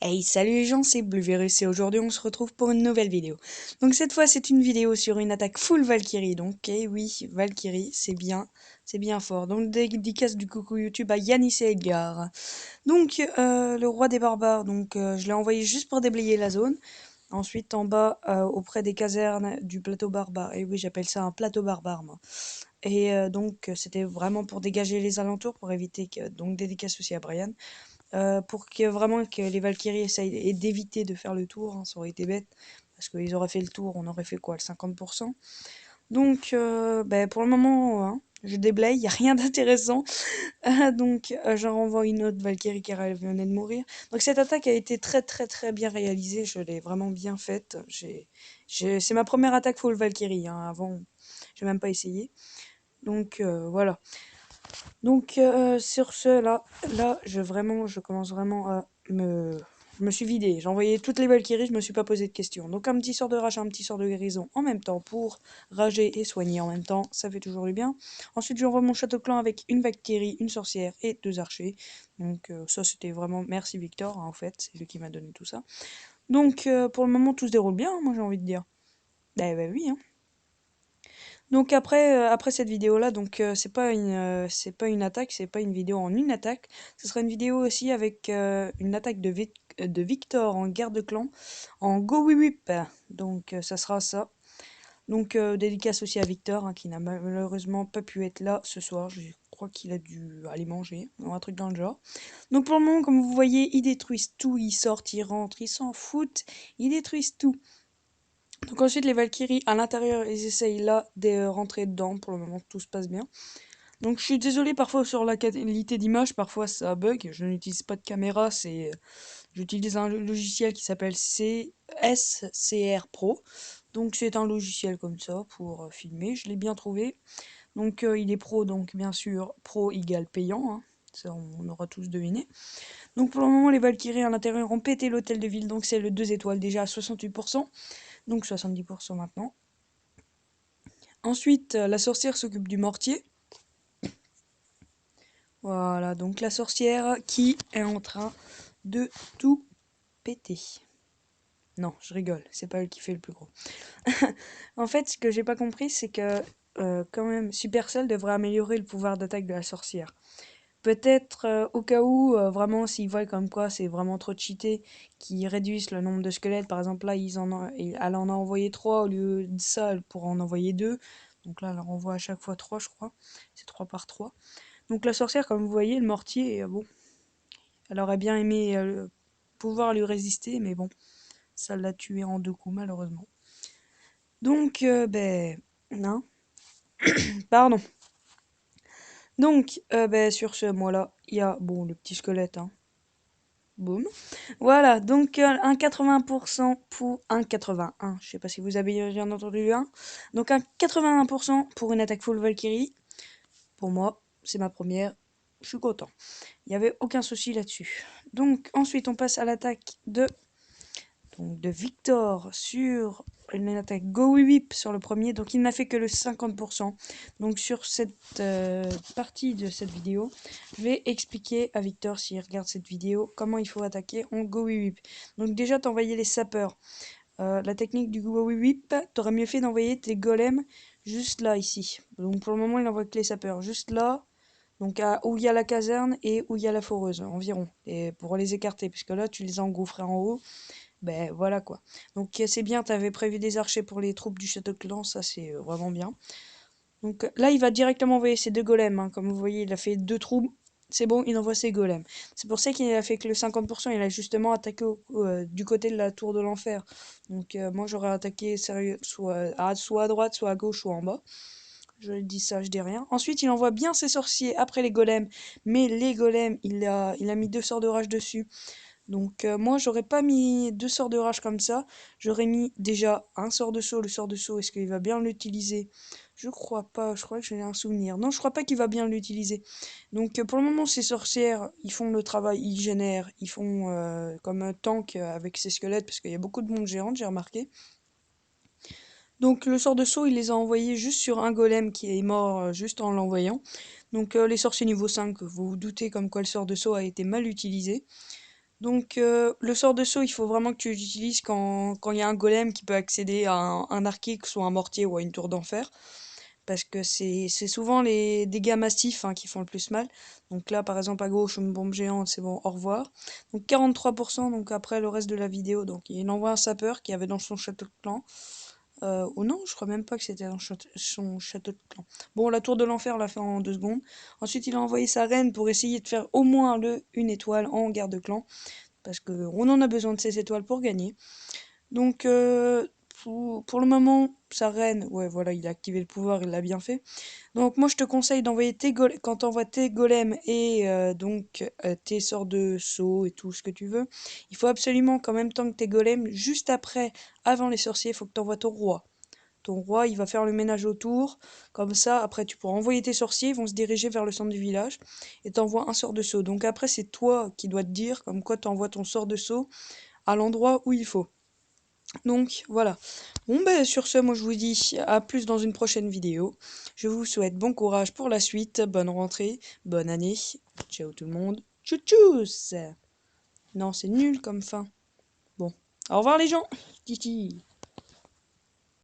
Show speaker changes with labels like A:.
A: Hey, salut les gens, c'est Bluevirus et aujourd'hui on se retrouve pour une nouvelle vidéo. Donc cette fois c'est une vidéo sur une attaque full Valkyrie, donc eh oui, Valkyrie, c'est bien fort. Donc dédicace du coucou YouTube à Yanis et Edgar. Donc le roi des barbares, donc je l'ai envoyé juste pour déblayer la zone. Ensuite en bas, auprès des casernes du plateau barbare, et oui j'appelle ça un plateau barbare moi. Et donc c'était vraiment pour dégager les alentours, pour éviter que, donc dédicace aussi à Brian. Pour que vraiment que les Valkyries essayent d'éviter de faire le tour, hein, ça aurait été bête, parce qu'ils auraient fait le tour, on aurait fait quoi, le 50%. Donc, pour le moment, hein, je déblaye, il n'y a rien d'intéressant. Donc, j'en renvoie une autre Valkyrie car elle venait de mourir. Donc, cette attaque a été très bien réalisée, je l'ai vraiment bien faite. C'est ma première attaque full Valkyrie, hein, avant, j'ai même pas essayé. Donc, voilà. Donc sur ce là je commence vraiment à je me suis vidé. J'ai envoyé toutes les Valkyries, je me suis pas posé de questions. Donc un petit sort de rage, un petit sort de guérison en même temps pour rager et soigner en même temps, ça fait toujours du bien. Ensuite j'envoie mon château clan avec une Valkyrie, une sorcière et deux archers. Donc ça c'était vraiment merci Victor, hein, en fait, c'est lui qui m'a donné tout ça. Donc pour le moment tout se déroule bien, hein, moi j'ai envie de dire. Bah oui, hein. Donc après cette vidéo-là, donc c'est pas une attaque, c'est pas une vidéo en une attaque. Ce sera une vidéo aussi avec une attaque de Victor en guerre de clan, en Go Whip Whip. Donc ça sera ça. Donc dédicace aussi à Victor, hein, qui n'a malheureusement pas pu être là ce soir. Je crois qu'il a dû aller manger, ou un truc dans le genre. Donc pour le moment, comme vous voyez, ils détruisent tout, ils sortent, ils rentrent, ils s'en foutent, ils détruisent tout. Donc ensuite les Valkyries à l'intérieur, ils essayent là de rentrer dedans. Pour le moment tout se passe bien. Donc je suis désolé parfois sur la qualité d'image, parfois ça bug. Je n'utilise pas de caméra, j'utilise un logiciel qui s'appelle SCR Pro. Donc c'est un logiciel comme ça pour filmer. Je l'ai bien trouvé. Donc il est pro, donc bien sûr pro égale payant, hein. Ça on aura tous deviné. Donc pour le moment les Valkyries à l'intérieur ont pété l'hôtel de ville, donc c'est le 2 étoiles déjà à 68%. Donc 70% maintenant. Ensuite, la sorcière s'occupe du mortier. Voilà, donc la sorcière qui est en train de tout péter. Non, je rigole, c'est pas elle qui fait le plus gros. En fait, ce que j'ai pas compris, c'est que quand même, Supercell devrait améliorer le pouvoir d'attaque de la sorcière. Peut-être au cas où, vraiment, s'ils voient comme quoi c'est vraiment trop cheaté, qu'ils réduisent le nombre de squelettes. Par exemple, là, elle en a envoyé 3 au lieu de ça, elle pourra en envoyer 2. Donc là, elle en envoie à chaque fois 3, je crois. C'est 3 par 3. Donc la sorcière, comme vous voyez, le mortier, bon, elle aurait bien aimé pouvoir lui résister, mais bon, ça l'a tué en 2 coups, malheureusement. Donc, non, pardon. Donc, sur ce, moi là, il y a, bon, le petit squelette, hein. Boum. Voilà, donc un 80% pour un 81. Je sais pas si vous avez bien entendu un. Donc un 81% pour une attaque full Valkyrie. Pour moi, c'est ma première. Je suis content. Il n'y avait aucun souci là-dessus. Donc ensuite, on passe à l'attaque de Victor sur une attaque Go Whip sur le premier. Donc il n'a fait que le 50%. Donc sur cette partie de cette vidéo, je vais expliquer à Victor, s'il regarde cette vidéo, comment il faut attaquer en Go Whip. Donc déjà, t'envoyer les sapeurs. La technique du Go Whip, t'aurais mieux fait d'envoyer tes golems juste là, ici. Donc pour le moment, il envoie que les sapeurs. Juste là, donc où il y a la caserne et où il y a la foreuse, environ. Et pour les écarter, puisque là, tu les as engouffrés en haut. Ben voilà quoi. Donc c'est bien, t'avais prévu des archers pour les troupes du château clan, ça c'est vraiment bien. Donc là il va directement envoyer ses deux golems, hein. Comme vous voyez il a fait deux troupes, c'est bon, il envoie ses golems. C'est pour ça qu'il a fait que le 50%, il a justement attaqué du côté de la tour de l'enfer. Donc moi j'aurais attaqué sérieux, soit à droite, soit à gauche, ou en bas. Je dis ça, je dis rien. Ensuite, il envoie bien ses sorciers après les golems, mais les golems, il a mis deux sorts de rage dessus. Donc moi j'aurais pas mis deux sorts de rage comme ça, j'aurais mis déjà un sort de saut. Le sort de saut, est-ce qu'il va bien l'utiliser? Je crois pas, je crois que j'ai un souvenir. Non, je crois pas qu'il va bien l'utiliser. Donc pour le moment ces sorcières, ils font le travail, ils génèrent, ils font comme un tank avec ces squelettes, parce qu'il y a beaucoup de monde géante, j'ai remarqué. Donc le sort de saut, il les a envoyés juste sur un golem qui est mort juste en l'envoyant. Donc les sorciers niveau 5, vous vous doutez comme quoi le sort de saut a été mal utilisé. Donc le sort de saut, il faut vraiment que tu l'utilises quand il y a un golem qui peut accéder à un arc X ou un mortier ou à une tour d'enfer. Parce que c'est souvent les dégâts massifs hein, qui font le plus mal. Donc là, par exemple, à gauche, une bombe géante, c'est bon, au revoir. Donc 43%, donc après le reste de la vidéo, donc il envoie un sapeur qui avait dans son château de clan. Oh non, je crois même pas que c'était dans son château de clan. Bon, la tour de l'enfer l'a fait en 2 secondes. Ensuite, il a envoyé sa reine pour essayer de faire au moins une étoile en guerre de clan. Parce qu'on en a besoin de ces étoiles pour gagner. Donc, pour le moment, sa reine, ouais, voilà, il a activé le pouvoir, il l'a bien fait. Donc, moi, je te conseille d'envoyer tes golems, quand t'envoies tes golems et tes sorts de saut et tout ce que tu veux, il faut absolument qu'en même temps que tes golems, juste après, avant les sorciers, il faut que t'envoies ton roi. Ton roi, il va faire le ménage autour, comme ça, après, tu pourras envoyer tes sorciers, ils vont se diriger vers le centre du village, et t'envoies un sort de saut. Donc après, c'est toi qui dois te dire, comme quoi t'envoies ton sort de saut à l'endroit où il faut. Donc voilà. Bon ben sur ce, moi je vous dis à plus dans une prochaine vidéo. Je vous souhaite bon courage pour la suite, bonne rentrée, bonne année. Ciao tout le monde. Tchou tchous. Non, c'est nul comme fin. Bon. Au revoir les gens. Titi.